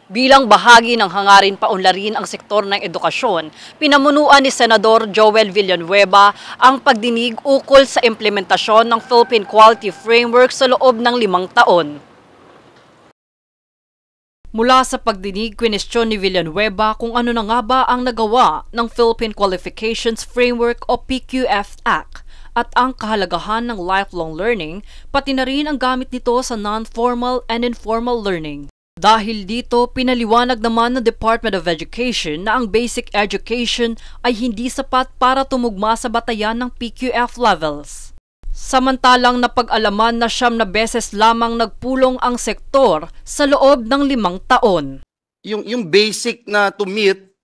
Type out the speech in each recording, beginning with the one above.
Bilang bahagi ng hangarin paunlarin ang sektor ng edukasyon, pinamunuan ni Senador Joel Villanueva ang pagdinig ukol sa implementasyon ng Philippine Quality Framework sa loob ng 5 taon. Mula sa pagdinig, kwinestyon ni Villanueva kung ano na nga ba ang nagawa ng Philippine Qualifications Framework o PQF Act at ang kahalagahan ng lifelong learning, pati na rin ang gamit nito sa non-formal and informal learning. Dahil dito, pinaliwanag naman ng Department of Education na ang basic education ay hindi sapat para tumugma sa batayan ng PQF levels. Samantalang napag-alaman na 9 beses lamang nagpulong ang sektor sa loob ng 5 taon. Yung basic na to meet,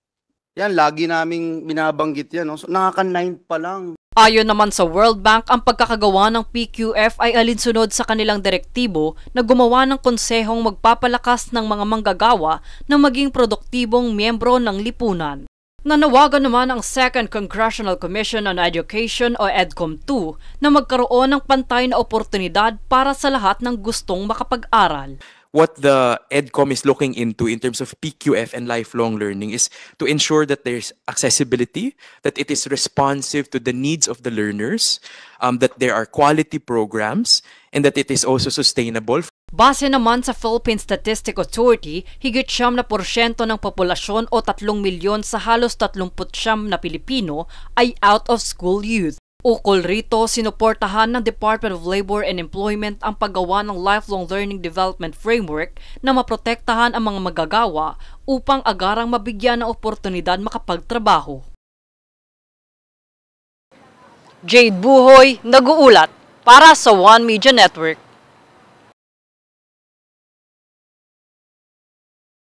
yan, lagi naming binabanggit yan. No? So, nakaka-9 pa lang. Ayon naman sa World Bank, ang pagkakagawa ng PQF ay alinsunod sa kanilang direktibo na gumawa ng konsehong magpapalakas ng mga manggagawa na maging produktibong miyembro ng lipunan. Nanawagan naman ang Second Congressional Commission on Education o EDCOM-2 na magkaroon ng pantay na oportunidad para sa lahat ng gustong makapag-aral. What the EDCOM is looking into in terms of PQF and lifelong learning is to ensure that there's accessibility, that it is responsive to the needs of the learners, that there are quality programs, and that it is also sustainable. Base naman sa Philippine Statistic Authority, higit 7% ng populasyon o 3 milyon sa halos 39 na Pilipino ay out-of-school youth. Ukol rito, sinuportahan ng Department of Labor and Employment ang paggawa ng Lifelong Learning Development Framework na maprotektahan ang mga magagawa upang agarang mabigyan ng oportunidad makapagtrabaho. Jade Buhoy, nag-uulat para sa One Media Network.